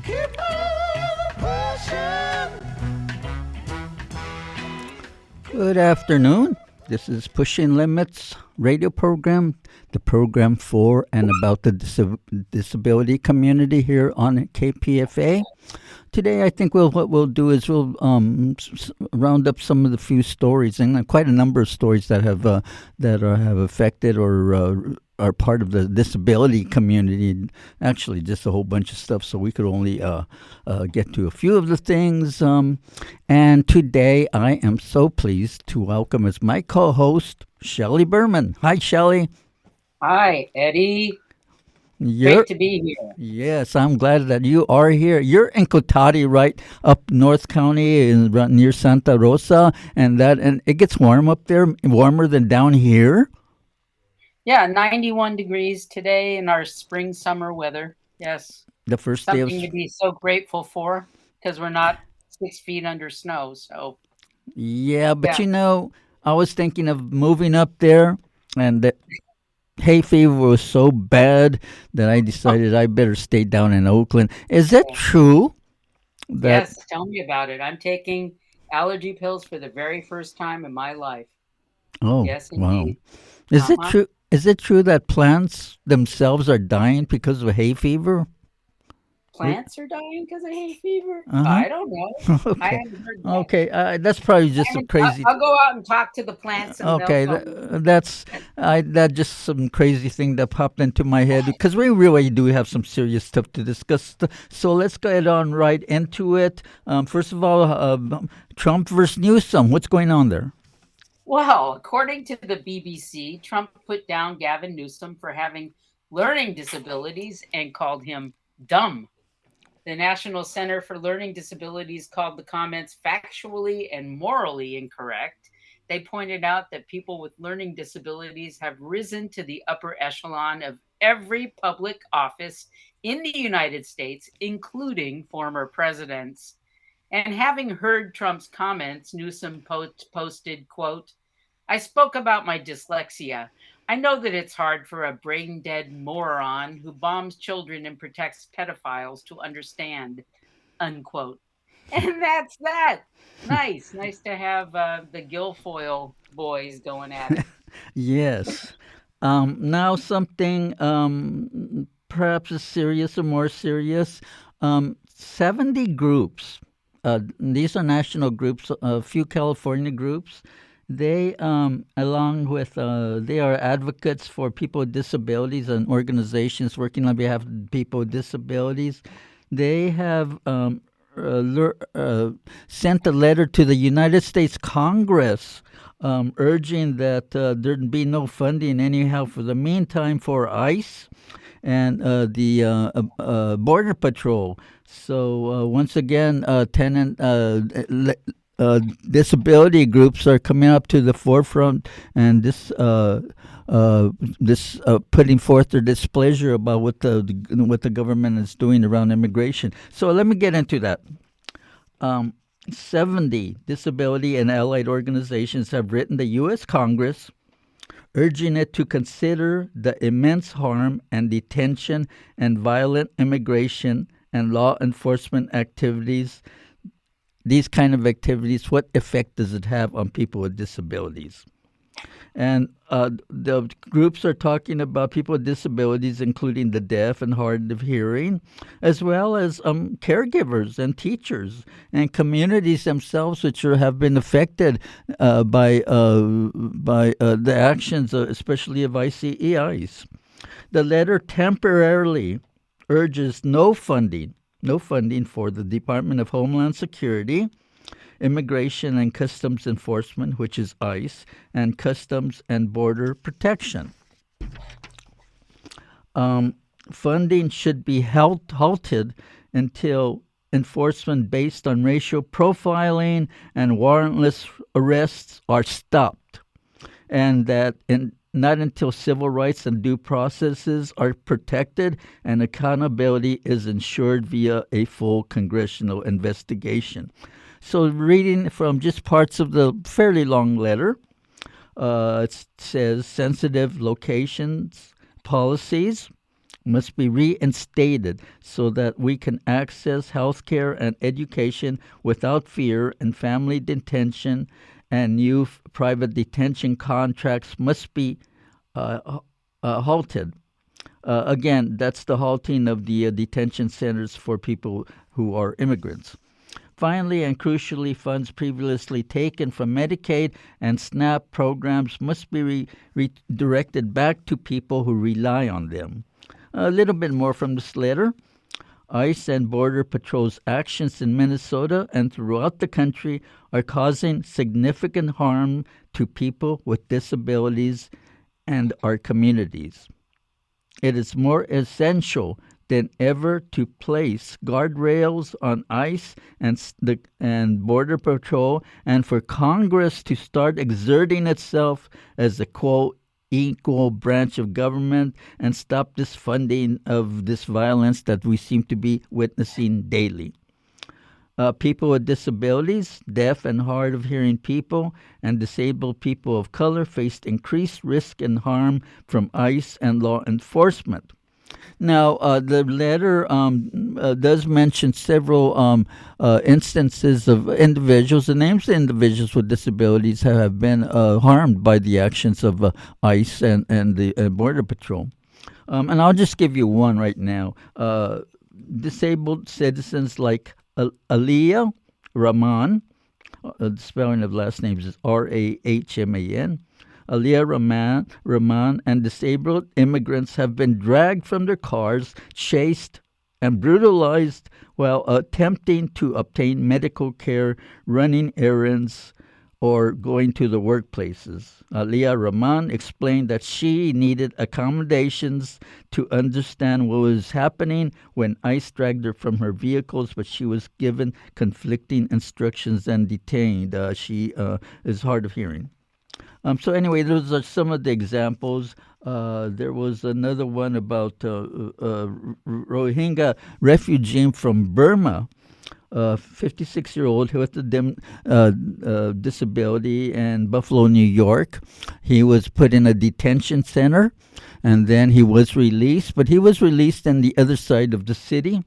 Keep on pushing. Good afternoon. This is Pushing Limits radio program, the program for and about the disability community here on KPFA. Today, I think what we'll do is we'll round up some of the few stories, and quite a number of stories that have affected or are part of the disability community. Actually, just a whole bunch of stuff. So we could only get to a few of the things. And today, I am so pleased to welcome as my co-host Shelley Berman. Hi, Shelley. Hi, Eddie. You're, Great to be here. Yes, I'm glad that you are here. You're in Cotati, right up North County, right near Santa Rosa, and it gets warm up there, warmer than down here. Yeah, 91 degrees today in our spring summer weather. Yes, The first day something to be so grateful for because we're not 6 feet under snow. So yeah, but yeah, I was thinking of moving up there, and the hay fever was so bad that I decided I better stay down in Oakland. Is that true? That yes. Tell me about it. I'm taking allergy pills for the very first time in my life. Oh, Yes, wow. indeed. Is Uh it huh. true? Is it true that plants themselves are dying because of hay fever? Plants are dying because of hay fever. Uh huh. I don't know. I Okay. haven't heard that. Okay. That's probably just some crazy. I'll go out and talk to the plants and they'll Okay. tell me. That just some crazy thing that popped into my head because we really do have some serious stuff to discuss. So let's get on right into it. First of all, Trump versus Newsom. What's going on there? Well, according to the BBC, Trump put down Gavin Newsom for having learning disabilities and called him dumb. The National Center for Learning Disabilities called the comments factually and morally incorrect. They pointed out that people with learning disabilities have risen to the upper echelon of every public office in the United States, including former presidents. And having heard Trump's comments, Newsom posted, quote, I spoke about my dyslexia. I know that it's hard for a brain dead moron who bombs children and protects pedophiles to understand, unquote. And that's that. Nice to have the Guilfoyle boys going at it. Yes. Now something perhaps is serious or more serious. 70 groups. These are national groups. A few California groups. They, along with, they are advocates for people with disabilities and organizations working on behalf of people with disabilities. They have sent a letter to the United States Congress urging that there'd be no funding anyhow for the meantime for ICE and the Border Patrol. So once again, disability groups are coming up to the forefront, and this putting forth their displeasure about what the government is doing around immigration. So let me get into that. 70 disability and allied organizations have written the U.S. Congress urging it to consider the immense harm and detention and violent immigration and law enforcement activities. These kind of activities, what effect does it have on people with disabilities? And the groups are talking about people with disabilities, including the deaf and hard of hearing, as well as caregivers and teachers and communities themselves, which have been affected by the actions, especially of ICEIs. The letter temporarily urges no funding for the Department of Homeland Security, Immigration and Customs Enforcement, which is ICE, and Customs and Border Protection. Funding should be halted until enforcement based on racial profiling and warrantless arrests are stopped, and not until civil rights and due processes are protected and accountability is ensured via a full congressional investigation. So, reading from just parts of the fairly long letter, it says sensitive locations, policies, must be reinstated so that we can access health care and education without fear, and family detention and new private detention contracts must be uh, halted. Again, that's the halting of the detention centers for people who are immigrants. Finally, and crucially, funds previously taken from Medicaid and SNAP programs must be redirected back to people who rely on them. A little bit more from this letter. ICE and Border Patrol's actions in Minnesota and throughout the country are causing significant harm to people with disabilities and our communities. It is more essential than ever to place guardrails on ICE and Border Patrol, and for Congress to start exerting itself as a quote equal branch of government and stop this funding of this violence that we seem to be witnessing daily. People with disabilities, deaf and hard of hearing people, and disabled people of color faced increased risk and harm from ICE and law enforcement. Now, the letter does mention several instances of individuals. The names of individuals with disabilities have been harmed by the actions of ICE and the Border Patrol. And I'll just give you one right now. Disabled citizens like Aliyah Rahman, the spelling of last names is Rahman. Aliyah Rahman and disabled immigrants have been dragged from their cars, chased, and brutalized while attempting to obtain medical care, running errands, or going to the workplaces. Aliyah Rahman explained that she needed accommodations to understand what was happening when ICE dragged her from her vehicles, but she was given conflicting instructions and detained. She is hard of hearing. So anyway, those are some of the examples. There was another one about Rohingya refugee from Burma, 56-year-old with a disability in Buffalo, New York. He was put in a detention center, and then he was released. But he was released on the other side of the city,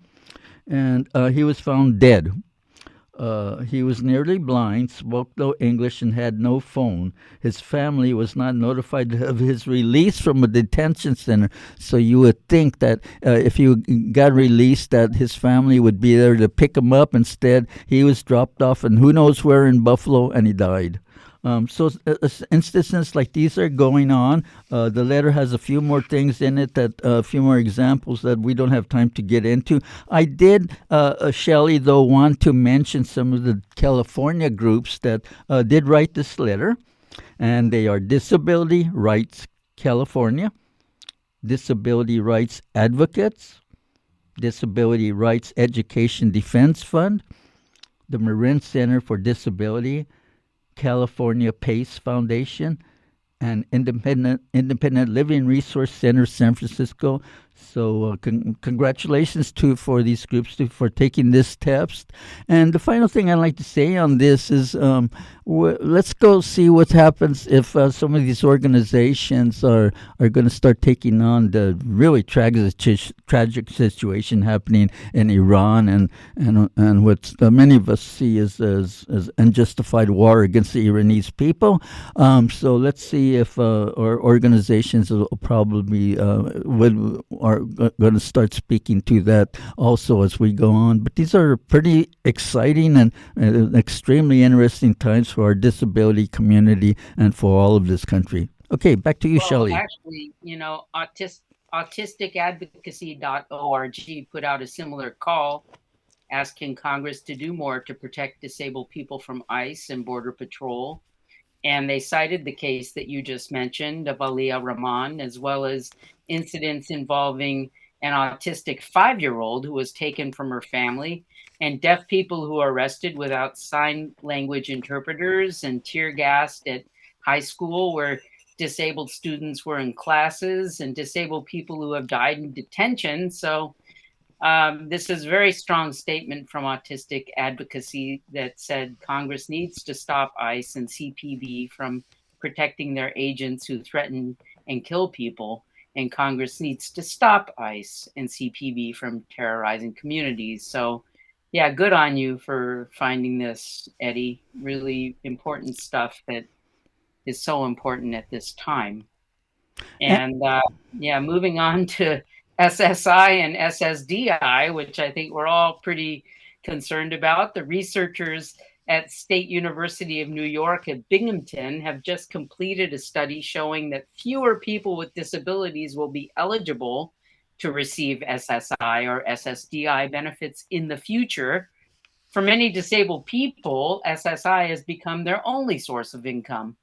and he was found dead. He was nearly blind, spoke no English, and had no phone. His family was not notified of his release from a detention center. So you would think that if he got released, that his family would be there to pick him up. Instead, he was dropped off, and who knows where in Buffalo, and he died. So instances like these are going on. The letter has a few more things in it, that a few more examples that we don't have time to get into. I did, Shelley, though, want to mention some of the California groups that did write this letter, and they are Disability Rights California, Disability Rights Advocates, Disability Rights Education Defense Fund, the Marin Center for Disability, California PACE Foundation, and Independent Living Resource Center, San Francisco. So congratulations for these groups for taking this steps. And the final thing I'd like to say on this is let's go see what happens if some of these organizations are going to start taking on the really tragic situation happening in Iran and what many of us see as unjustified war against the Iranese people. So let's see if our organizations will probably are going to start speaking to that also as we go on. But these are pretty exciting and extremely interesting times for our disability community and for all of this country. Okay, back to you, Shelley. Actually, autisticadvocacy.org put out a similar call asking Congress to do more to protect disabled people from ICE and Border Patrol. And they cited the case that you just mentioned of Aliyah Rahman, as well as incidents involving an autistic 5-year-old who was taken from her family, and deaf people who are arrested without sign language interpreters, and tear gassed at high school where disabled students were in classes, and disabled people who have died in detention. So this is a very strong statement from Autistic Advocacy that said Congress needs to stop ICE and CPB from protecting their agents who threaten and kill people. and Congress needs to stop ICE and CPB from terrorizing communities. So, yeah, good on you for finding this, Eddie. Really important stuff that is so important at this time. And yeah, moving on to SSI and SSDI, which I think we're all pretty concerned about. The researchers at State University of New York at Binghamton have just completed a study showing that fewer people with disabilities will be eligible to receive SSI or SSDI benefits in the future. For many disabled people, SSI has become their only source of income.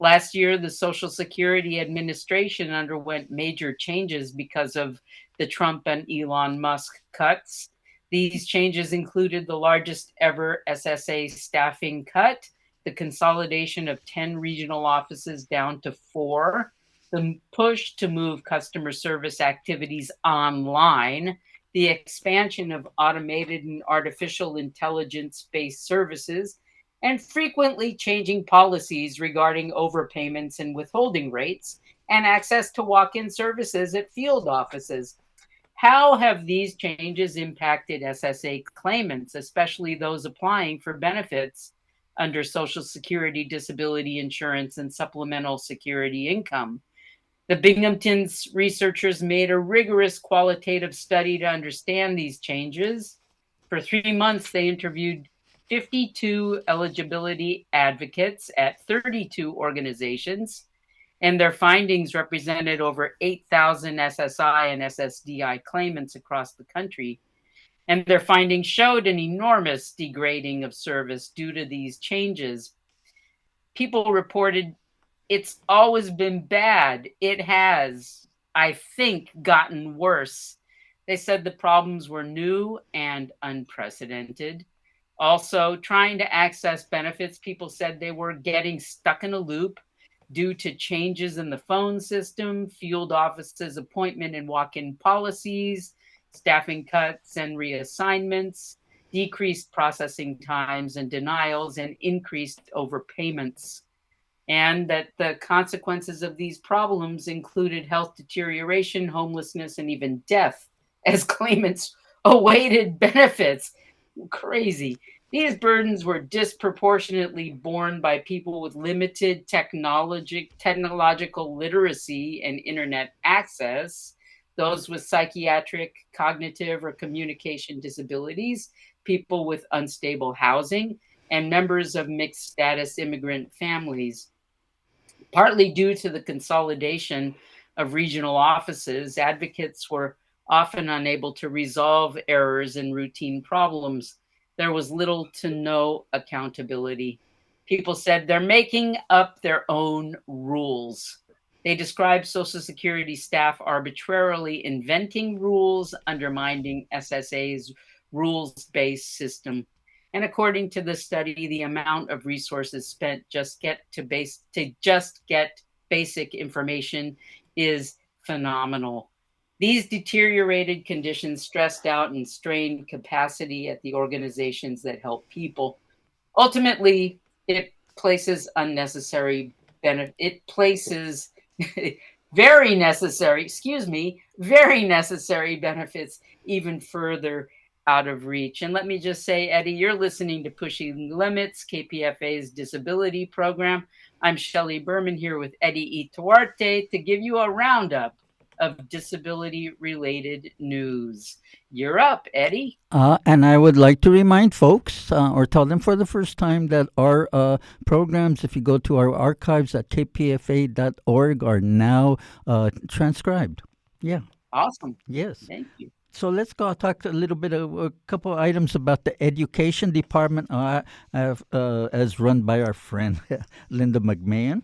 Last year, the Social Security Administration underwent major changes because of the Trump and Elon Musk cuts. These changes included the largest ever SSA staffing cut, the consolidation of 10 regional offices down to 4, the push to move customer service activities online, the expansion of automated and artificial intelligence-based services, and frequently changing policies regarding overpayments and withholding rates, and access to walk-in services at field offices. How have these changes impacted SSA claimants, especially those applying for benefits under Social Security, disability insurance, and supplemental security income? The Binghamton's researchers made a rigorous qualitative study to understand these changes. For 3 months, they interviewed 52 eligibility advocates at 32 organizations, and their findings represented over 8,000 SSI and SSDI claimants across the country. And their findings showed an enormous degrading of service due to these changes. People reported, "It's always been bad. It has, I think, gotten worse." They said the problems were new and unprecedented. Also, trying to access benefits, people said they were getting stuck in a loop due to changes in the phone system, field offices appointment and walk-in policies, staffing cuts and reassignments, decreased processing times and denials, and increased overpayments. And that the consequences of these problems included health deterioration, homelessness, and even death as claimants awaited benefits. Crazy. These burdens were disproportionately borne by people with limited technological literacy and internet access, those with psychiatric, cognitive, or communication disabilities, people with unstable housing, and members of mixed status immigrant families. Partly due to the consolidation of regional offices, advocates were often unable to resolve errors and routine problems. There was little to no accountability. People said they're making up their own rules. They described Social Security staff arbitrarily inventing rules, undermining SSA's rules-based system. And according to the study, the amount of resources spent to just get basic information is phenomenal. These deteriorated conditions stressed out and strained capacity at the organizations that help people. Ultimately, it places very necessary benefits even further out of reach. And let me just say, Eddie, you're listening to Pushing Limits, KPFA's disability program. I'm Shelley Berman here with Eddie Ytuarte to give you a roundup of disability-related news. You're up, Eddie. And I would like to remind folks, or tell them for the first time, that our programs, if you go to our archives at kpfa.org, are now transcribed. Yeah. Awesome. Yes. Thank you. So let's go talk a little bit of a couple of items about the education department as run by our friend Linda McMahon.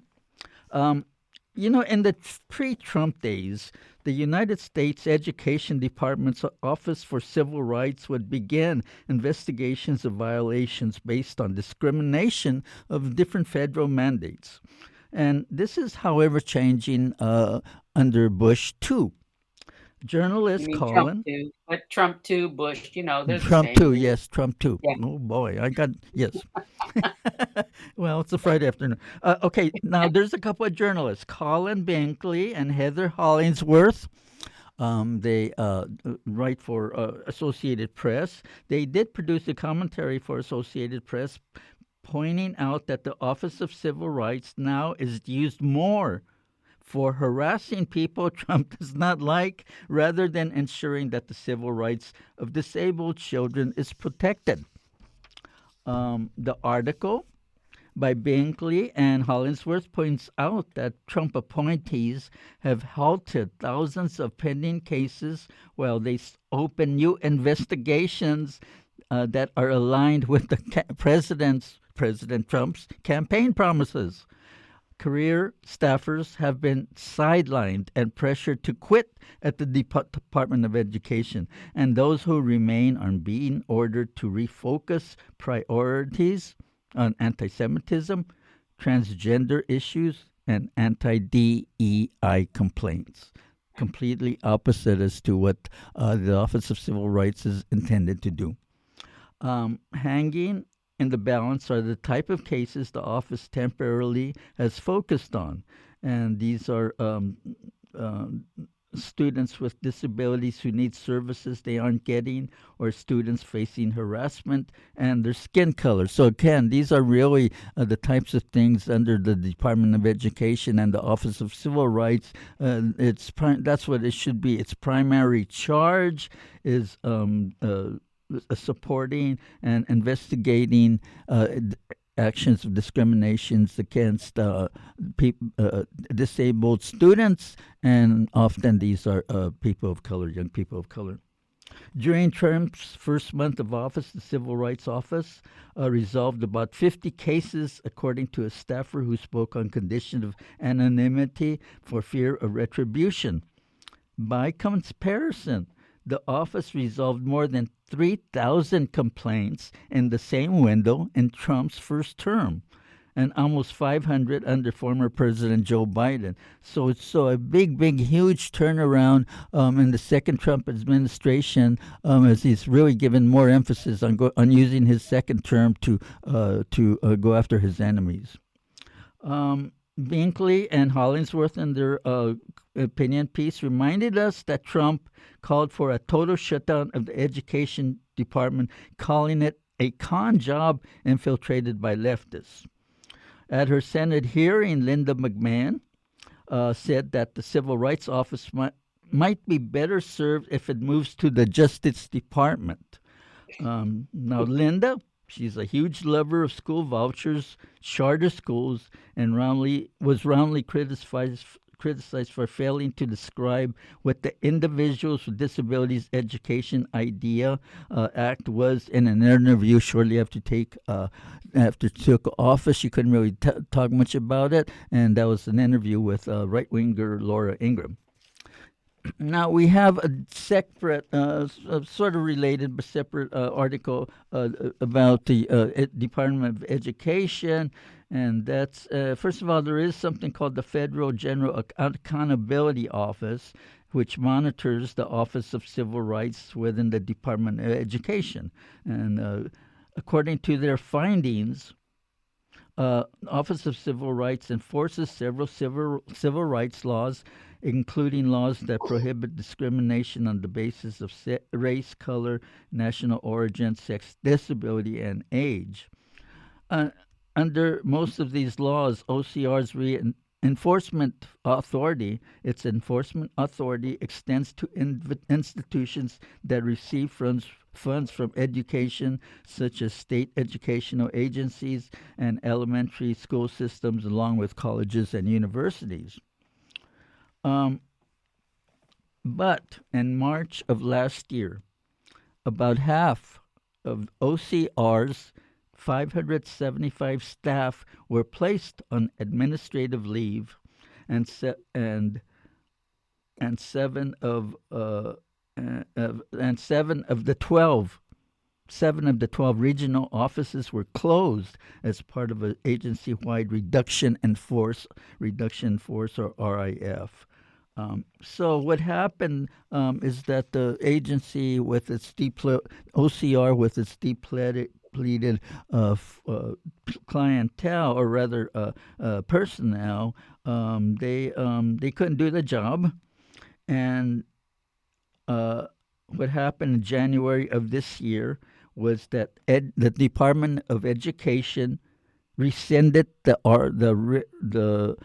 In the pre-Trump days, the United States Education Department's Office for Civil Rights would begin investigations of violations based on discrimination of different federal mandates. And this is, however, changing under Bush 2. You Journalist mean Trump Colin. too, but Trump too, Bush, they're the Trump same. too, yes, Trump too. Yeah. Oh boy, yes. Well, it's a Friday afternoon. Okay, now there's a couple of journalists, Colin Binkley and Heather Hollingsworth. They write for Associated Press. They did produce a commentary for Associated Press, pointing out that the Office of Civil Rights now is used more for harassing people Trump does not like, rather than ensuring that the civil rights of disabled children is protected. The article by Binkley and Hollingsworth points out that Trump appointees have halted thousands of pending cases while they open new investigations that are aligned with the President Trump's campaign promises. Career staffers have been sidelined and pressured to quit at the Department of Education, and those who remain are being ordered to refocus priorities on anti Semitism, transgender issues, and anti DEI complaints. Completely opposite as to what the Office of Civil Rights is intended to do. Hanging in the balance are the type of cases the office temporarily has focused on. And these are students with disabilities who need services they aren't getting, or students facing harassment, and their skin color. So again, these are really the types of things under the Department of Education and the Office of Civil Rights. That's what it should be. Its primary charge is supporting and investigating actions of discriminations against disabled students, and often these are people of color, young people of color. During Trump's first month of office, the Civil Rights Office resolved about 50 cases, according to a staffer who spoke on condition of anonymity for fear of retribution. By comparison, the office resolved more than 3,000 complaints in the same window in Trump's first term, and almost 500 under former President Joe Biden. So it's a big, huge turnaround in the second Trump administration, as he's really given more emphasis on using his second term to go after his enemies. Binkley and Hollingsworth, in their opinion piece, reminded us that Trump called for a total shutdown of the education department, calling it a con job infiltrated by leftists. At her Senate hearing, Linda McMahon said that the Civil Rights Office might be better served if it moves to the Justice Department. Now, Linda, she's a huge lover of school vouchers, charter schools, and was roundly criticized for failing to describe what the Individuals with Disabilities Education Idea Act was in an interview shortly after took office. She couldn't really talk much about it, and that was an interview with right-winger Laura Ingraham. Now we have a separate, sort of related but separate article about the Department of Education, and that's first of all, there is something called the Federal General Accountability Office, which monitors the Office of Civil Rights within the Department of Education, and according to their findings, Office of Civil Rights enforces several civil rights laws, including laws that prohibit discrimination on the basis of race, color, national origin, sex, disability, and age. Under most of these laws, OCR's enforcement authority extends to institutions that receive funds from education, such as state educational agencies and elementary school systems, along with colleges and universities. But in March of last year, about half of OCR's 575 staff were placed on administrative leave, and seven of the 12 regional offices were closed as part of an agency-wide reduction in force, or RIF. So what happened is that the agency, with its OCR, with its depleted clientele, or rather personnel, they couldn't do the job, and what happened in January of this year was that the Department of Education rescinded the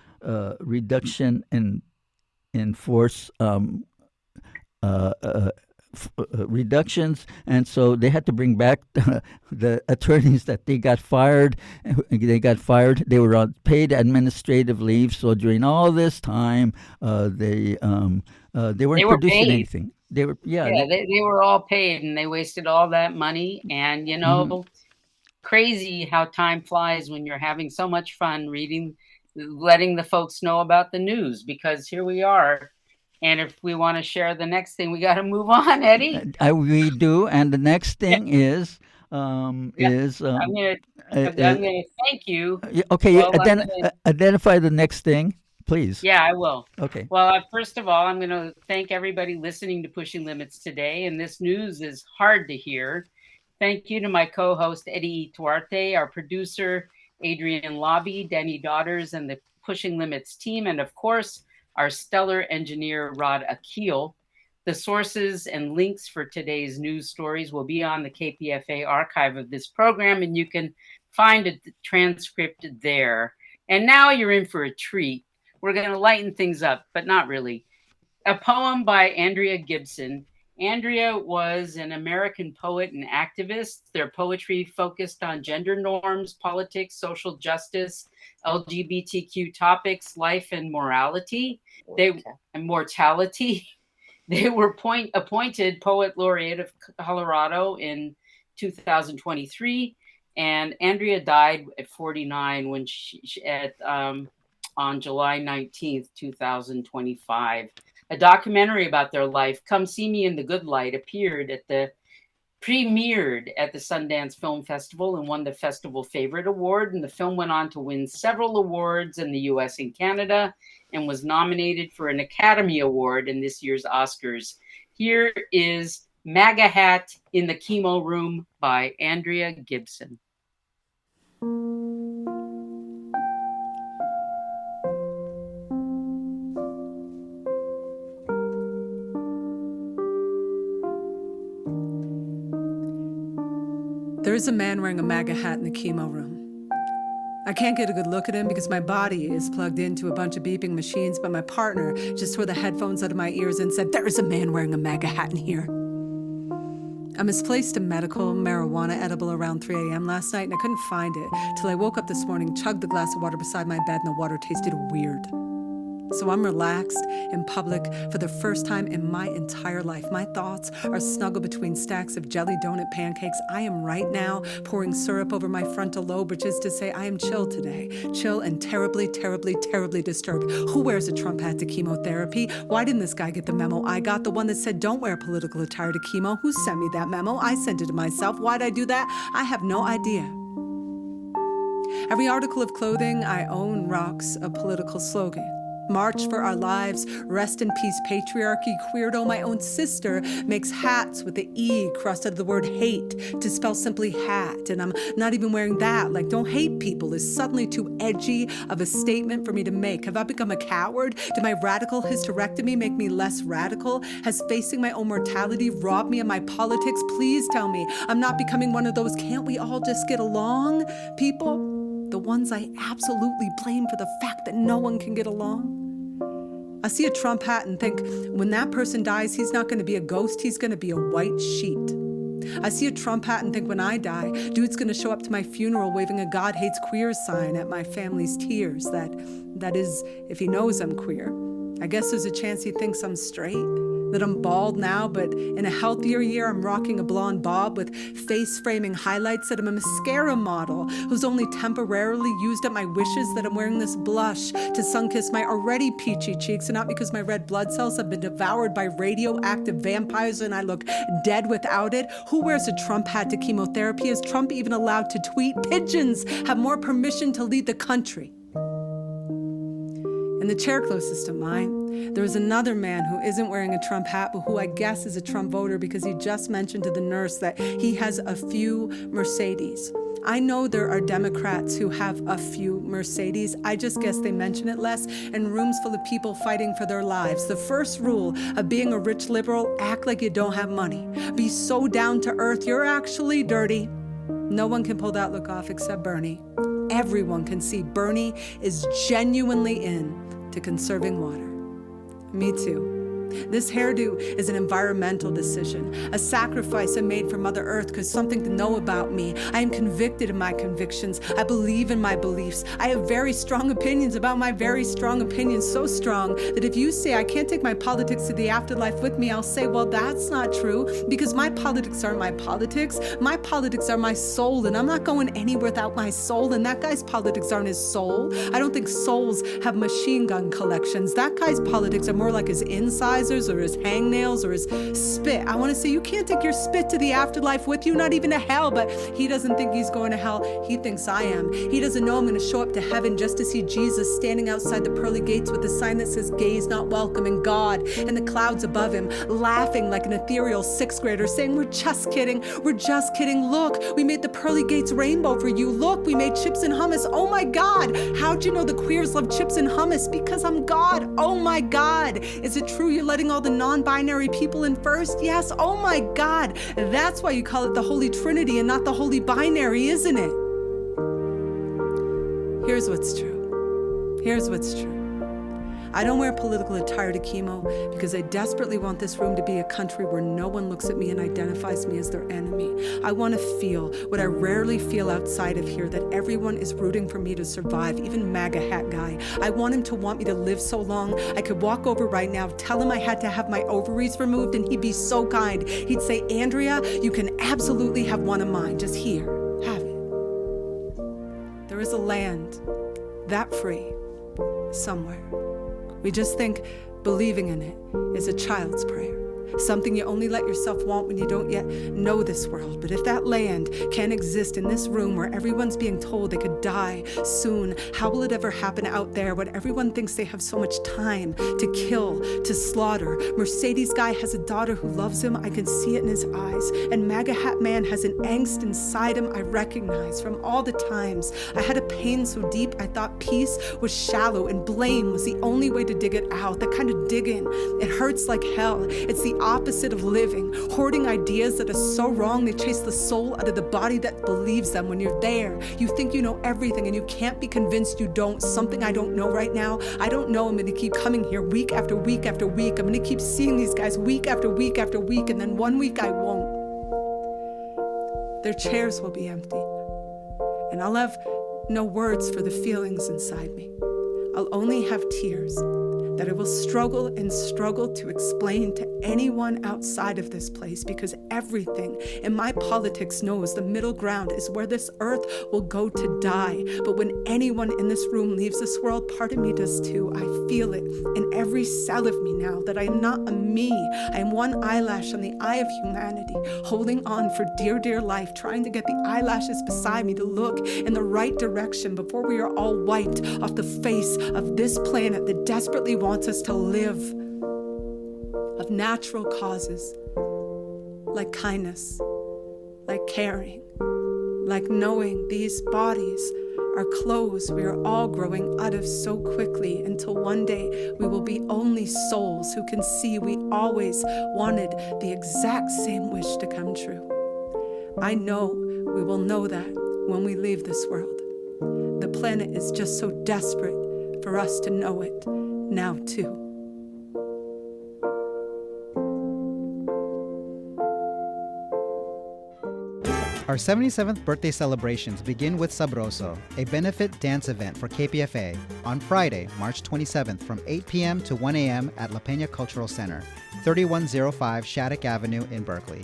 reduction in force reductions, and so they had to bring back the attorneys that they got fired. They were on paid administrative leave. So during all this time, they weren't They were producing paid. anything. They were They were all paid, and they wasted all that money. And crazy how time flies when you're having so much fun letting the folks know about the news, because here we are. And if we want to share the next thing, we got to move on, Eddie. We do. And the next thing is I'm gonna thank you. okay. Well, Identify the next thing, please. Yeah, I will. Okay. Well, first of all, I'm going to thank everybody listening to Pushing Limits today. And this news is hard to hear. Thank you to my co-host, Eddie Ytuarte, our producer, Adrian Lobby, Danny Daughters, and the Pushing Limits team. And of course, our stellar engineer, Rod Akil. The sources and links for today's news stories will be on the KPFA archive of this program, and you can find a transcript there. And now you're in for a treat. We're going to lighten things up, but not really. A poem by Andrea Gibson. Andrea was an American poet and activist. Their poetry focused on gender norms, politics, social justice, LGBTQ topics, life and morality. And mortality. They were appointed Poet Laureate of Colorado in 2023, and Andrea died at 49 when on July 19th, 2025. A documentary about their life, Come See Me in the Good Light, premiered at the Sundance Film Festival and won the Festival Favorite Award. And the film went on to win several awards in the US and Canada and was nominated for an Academy Award in this year's Oscars. Here is MAGA Hat in the Chemo Room by Andrea Gibson. There is a man wearing a MAGA hat in the chemo room. I can't get a good look at him because my body is plugged into a bunch of beeping machines, but my partner just tore the headphones out of my ears and said, "There is a man wearing a MAGA hat in here." I misplaced a medical marijuana edible around 3 a.m. last night, and I couldn't find it till I woke up this morning, chugged the glass of water beside my bed, and the water tasted weird. So I'm relaxed in public for the first time in my entire life. My thoughts are snuggled between stacks of jelly donut pancakes. I am right now pouring syrup over my frontal lobe, which is to say I am chill today. Chill and terribly, terribly, terribly disturbed. Who wears a Trump hat to chemotherapy? Why didn't this guy get the memo I got? The one that said don't wear political attire to chemo? Who sent me that memo? I sent it to myself. Why'd I do that? I have no idea. Every article of clothing I own rocks a political slogan. March for our lives, rest in peace, patriarchy, queerdo. My own sister makes hats with the E crossed out of the word hate to spell simply hat. And I'm not even wearing that. Like, don't hate people is suddenly too edgy of a statement for me to make. Have I become a coward? Did my radical hysterectomy make me less radical? Has facing my own mortality robbed me of my politics? Please tell me I'm not becoming one of those can't we all just get along people? The ones I absolutely blame for the fact that no one can get along. I see a Trump hat and think, when that person dies, he's not going to be a ghost, he's going to be a white sheet. I see a Trump hat and think, when I die, dude's going to show up to my funeral waving a God hates queer sign at my family's tears. That is, if he knows I'm queer. I guess there's a chance he thinks I'm straight, that I'm bald now, but in a healthier year, I'm rocking a blonde bob with face-framing highlights, that I'm a mascara model who's only temporarily used up my wishes, that I'm wearing this blush to sun-kiss my already peachy cheeks, and not because my red blood cells have been devoured by radioactive vampires and I look dead without it. Who wears a Trump hat to chemotherapy? Is Trump even allowed to tweet? Pigeons have more permission to lead the country. In the chair closest to mine, There is another man who isn't wearing a Trump hat, but who I guess is a Trump voter because he just mentioned to the nurse that he has a few Mercedes. I know there are Democrats who have a few Mercedes. I just guess they mention it less in rooms full of people fighting for their lives. The first rule of being a rich liberal, act like you don't have money. Be so down to earth, you're actually dirty. No one can pull that look off except Bernie. Everyone can see Bernie is genuinely into conserving water. Me too. This hairdo is an environmental decision, a sacrifice I made for Mother Earth because something to know about me. I am convicted of my convictions. I believe in my beliefs. I have very strong opinions about my very strong opinions, so strong that if you say I can't take my politics to the afterlife with me, I'll say, well, that's not true, because my politics aren't my politics. My politics are my soul, and I'm not going anywhere without my soul, and that guy's politics aren't his soul. I don't think souls have machine gun collections. That guy's politics are more like his insides or his hangnails or his spit. I want to say you can't take your spit to the afterlife with you, not even to hell, but he doesn't think he's going to hell. He thinks I am. He doesn't know I'm going to show up to heaven just to see Jesus standing outside the pearly gates with a sign that says gays not welcome, and God and the clouds above him laughing like an ethereal sixth grader saying, we're just kidding. We're just kidding. Look, we made the pearly gates rainbow for you. Look, we made chips and hummus. Oh my God. How'd you know the queers love chips and hummus? Because I'm God. Oh my God. Is it true you're letting all the non-binary people in first? Yes. Oh my God. That's why you call it the Holy Trinity and not the Holy Binary, isn't it? Here's what's true. Here's what's true. I don't wear political attire to Chemo because I desperately want this room to be a country where no one looks at me and identifies me as their enemy. I want to feel what I rarely feel outside of here, that everyone is rooting for me to survive, even MAGA hat guy. I want him to want me to live so long I could walk over right now, tell him I had to have my ovaries removed, and he'd be so kind. He'd say, Andrea, you can absolutely have one of mine. Just here, have it. There is a land that free somewhere. We just think believing in it is a child's prayer, something you only let yourself want when you don't yet know this world. But if that land can't exist in this room where everyone's being told they could die soon, how will it ever happen out there when everyone thinks they have so much time to kill, to slaughter? Mercedes guy has a daughter who loves him. I can see it in his eyes. And MAGA hat man has an angst inside him I recognize from all the times I had a pain so deep I thought peace was shallow and blame was the only way to dig it out. That kind of digging, it hurts like hell. It's the opposite of living, hoarding ideas that are so wrong they chase the soul out of the body that believes them. When you're there, you think you know everything and you can't be convinced you don't. Something I don't know right now. I don't know. I'm going to keep coming here week after week after week. I'm going to keep seeing these guys week after week after week, and then one week I won't. Their chairs will be empty, and I'll have no words for the feelings inside me. I'll only have tears that I will struggle and struggle to explain to anyone outside of this place, because everything in my politics knows the middle ground is where this earth will go to die. But when anyone in this room leaves this world, part of me does too. I feel it in every cell of me now that I am not a me. I am one eyelash on the eye of humanity, holding on for dear, dear life, trying to get the eyelashes beside me to look in the right direction before we are all wiped off the face of this planet that desperately wants us to live of natural causes, like kindness, like caring, like knowing these bodies are clothes we are all growing out of so quickly, until one day we will be only souls who can see we always wanted the exact same wish to come true. I know we will know that when we leave this world. The planet is just so desperate for us to know it now too. Our 77th birthday celebrations begin with Sabroso, a benefit dance event for KPFA, on Friday, March 27th from 8 p.m. to 1 a.m. at La Peña Cultural Center, 3105 Shattuck Avenue in Berkeley.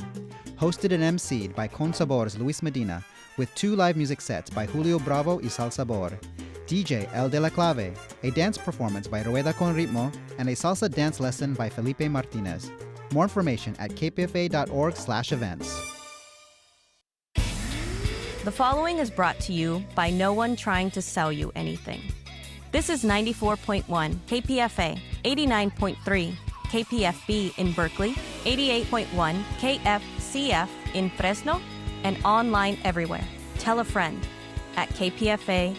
Hosted and emceed by Con Sabor's Luis Medina, with 2 live music sets by Julio Bravo y Sal Sabor, DJ El de la Clave, a dance performance by Rueda con Ritmo, and a salsa dance lesson by Felipe Martinez. More information at kpfa.org/events. The following is brought to you by no one trying to sell you anything. This is 94.1 KPFA, 89.3 KPFB in Berkeley, 88.1 KFCF in Fresno, and online everywhere. Tell a friend at kpfa.org.